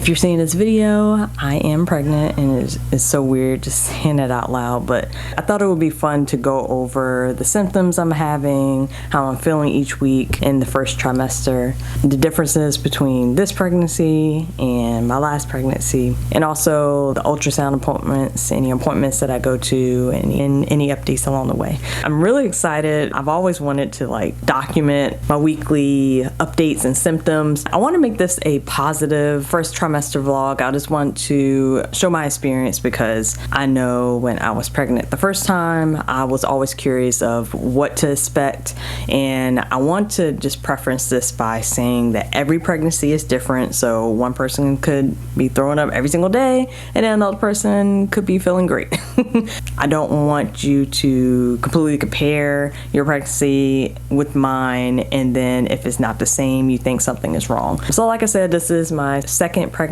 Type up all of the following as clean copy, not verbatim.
If you're seeing this video, I am pregnant, and it's so weird just saying it out loud, but I thought it would be fun to go over the symptoms I'm having, how I'm feeling each week in the first trimester, the differences between this pregnancy and my last pregnancy, and also the ultrasound appointments, any appointments that I go to, and any updates along the way. I'm really excited. I've always wanted to document my weekly updates and symptoms. I want to make this a positive first trimester vlog. I just want to show my experience because I know when I was pregnant the first time, I was always curious of what to expect, and I want to just preference this by saying that every pregnancy is different. So one person could be throwing up every single day, and then another person could be feeling great. I don't want you to completely compare your pregnancy with mine, and then if it's not the same, you think something is wrong. So like I said, this is my second pregnancy.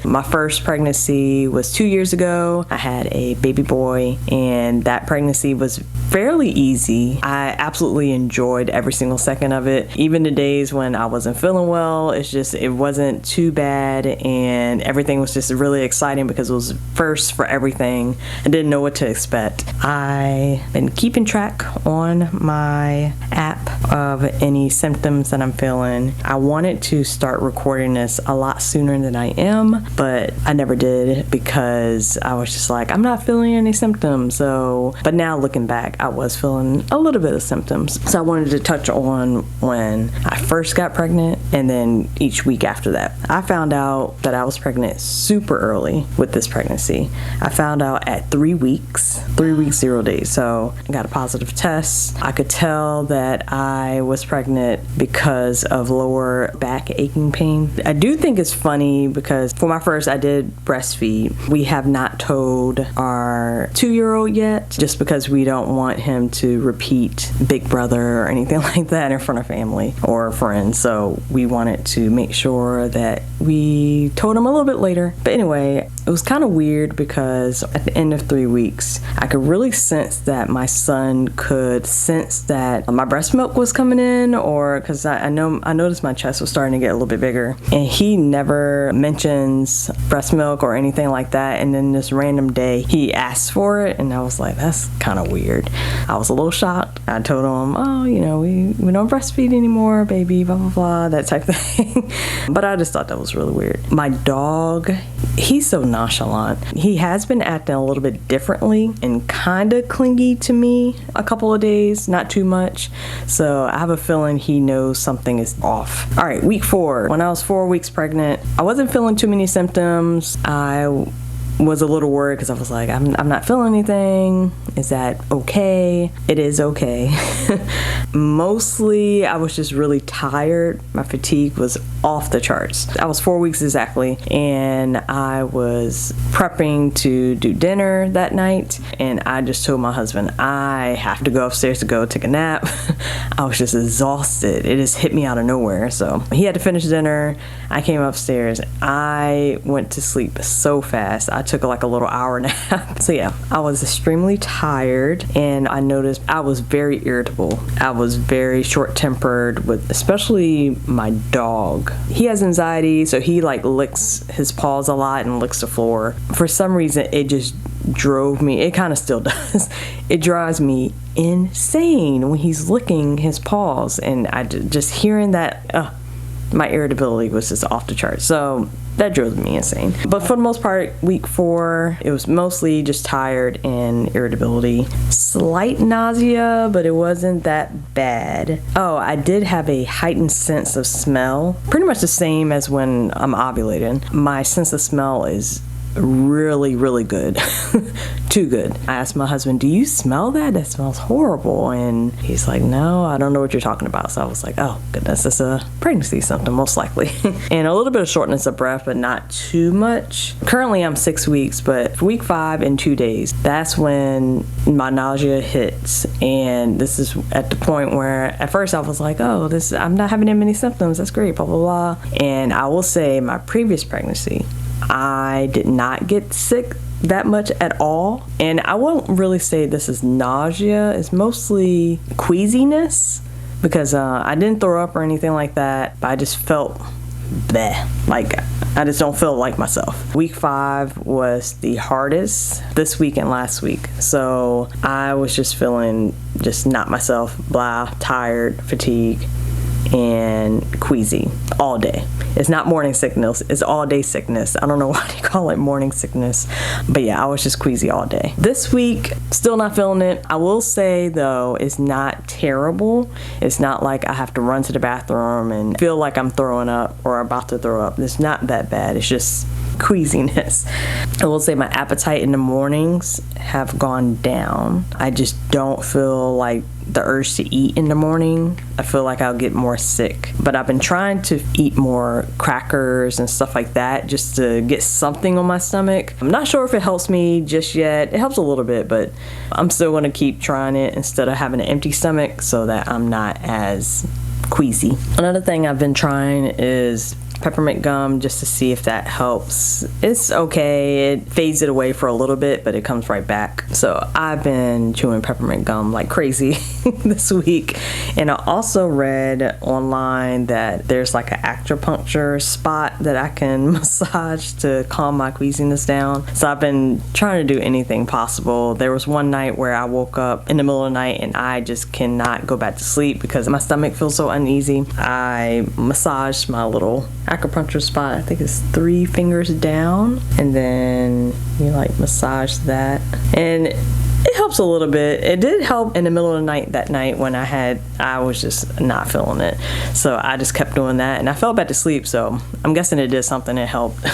My first pregnancy was 2 years ago. I had a baby boy, and that pregnancy was fairly easy. I absolutely enjoyed every single second of it. Even the days when I wasn't feeling well, it wasn't too bad, and everything was just really exciting because it was first for everything. I didn't know what to expect. I've been keeping track on my app of any symptoms that I'm feeling. I wanted to start recording this a lot sooner than I am, but I never did because I was just like, I'm not feeling any symptoms. But now looking back, I was feeling a little bit of symptoms. So I wanted to touch on when I first got pregnant and then each week after that. I found out that I was pregnant super early with this pregnancy. I found out at 3 weeks, 0 days. So I got a positive test. I could tell that I was pregnant because of lower back aching pain. I do think it's funny because for my first, I did breastfeed. We have not told our 2-year-old yet, just because we don't want him to repeat Big Brother or anything like that in front of family or friends. So we wanted to make sure that we told him a little bit later. But anyway, it was kind of weird because at the end of 3 weeks, I could really sense that my son could sense that my breast milk was coming in, or because I noticed my chest was starting to get a little bit bigger, and he never mentions breast milk or anything like that. And then this random day he asked for it, and I was like, that's kind of weird. I was a little shocked. I told him, oh, we don't breastfeed anymore, baby, blah blah blah, that type of thing. But I just thought that was really weird. My dog, he's so nonchalant. He has been acting a little bit differently and kind of clingy to me a couple of days, not too much. So I have a feeling he knows something is off. All right, week 4. When I was 4 weeks pregnant, I wasn't feeling too many symptoms. I was a little worried because I was like, I'm not feeling anything. Is that okay? It is okay. Mostly I was just really tired. My fatigue was off the charts. I was 4 weeks exactly, and I was prepping to do dinner that night, and I just told my husband I have to go upstairs to go take a nap. I was just exhausted. It just hit me out of nowhere. So he had to finish dinner. I came upstairs. I went to sleep so fast. I took like a little hour nap. So yeah, I was extremely tired, and I noticed I was very irritable. I was very short-tempered with especially my dog. He has anxiety, so he licks his paws a lot and licks the floor. For some reason, it just drove me, it kind of still does, it drives me insane when he's licking his paws, and I just hearing that, my irritability was just off the chart. So that drove me insane. But for the most part, week 4, it was mostly just tired and irritability. Slight nausea, but it wasn't that bad. Oh, I did have a heightened sense of smell. Pretty much the same as when I'm ovulating. My sense of smell is really, really good. Too good. I asked my husband, do you smell that? That smells horrible. And he's like, no, I don't know what you're talking about. So I was like, oh goodness, it's a pregnancy symptom most likely. And a little bit of shortness of breath, but not too much. Currently I'm 6 weeks, but for week 5 and 2 days, that's when my nausea hits. And this is at the point where at first I was like, oh, I'm not having that many symptoms. That's great, blah, blah, blah. And I will say my previous pregnancy, I did not get sick that much at all. And I won't really say this is nausea. It's mostly queasiness because I didn't throw up or anything like that, but I just felt bleh. Like, I just don't feel like myself. Week 5 was the hardest this week and last week. So I was just feeling just not myself, blah, tired, fatigue, and queasy all day. It's not morning sickness, it's all day sickness. I don't know why they call it morning sickness, but yeah, I was just queasy all day. This week, still not feeling it. I will say though, it's not terrible. It's not like I have to run to the bathroom and feel like I'm throwing up or about to throw up. It's not that bad. It's just queasiness. I will say my appetite in the mornings have gone down. I just don't feel like the urge to eat in the morning. I feel like I'll get more sick. But I've been trying to eat more crackers and stuff like that just to get something on my stomach. I'm not sure if it helps me just yet. It helps a little bit, but I'm still gonna keep trying it instead of having an empty stomach so that I'm not as queasy. Another thing I've been trying is peppermint gum just to see if that helps. It's okay. It fades it away for a little bit, but it comes right back. So I've been chewing peppermint gum like crazy this week. And I also read online that there's like an acupuncture spot that I can massage to calm my queasiness down. So I've been trying to do anything possible. There was one night where I woke up in the middle of the night and I just cannot go back to sleep because my stomach feels so uneasy. I massaged my little acupuncture spot. I think it's 3 fingers down, and then you like massage that, and it helps a little bit. It did help in the middle of the night that night when I was just not feeling it. So I just kept doing that and I fell back to sleep. So I'm guessing it did something that helped.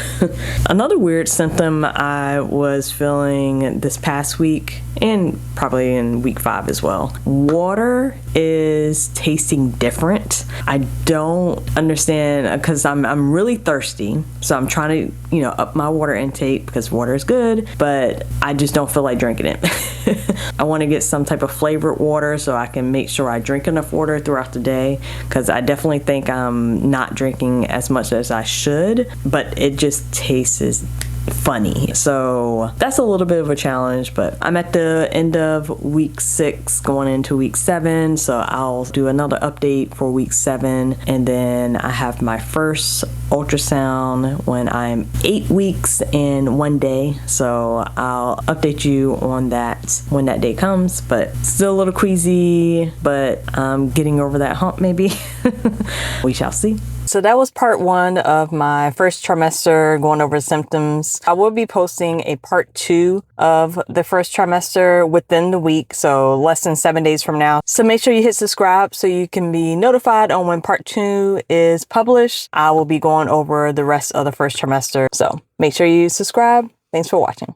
Another weird symptom I was feeling this past week and probably in week 5 as well. Water is tasting different. I don't understand because I'm really thirsty. So I'm trying to, up my water intake because water is good, but I just don't feel like drinking it. I want to get some type of flavored water so I can make sure I drink enough water throughout the day because I definitely think I'm not drinking as much as I should, but it just tastes funny. So that's a little bit of a challenge, but I'm at the end of week 6 going into week 7, so I'll do another update for week 7, and then I have my first ultrasound when I'm 8 weeks and 1 day, so I'll update you on that when that day comes. But still a little queasy, but I'm getting over that hump maybe. We shall see. So that was part 1 of my first trimester, going over symptoms. I will be posting a part 2 of the first trimester within the week, so less than 7 days from now. So make sure you hit subscribe so you can be notified on when part 2 is published. I will be going over the rest of the first trimester, so make sure you subscribe. Thanks for watching.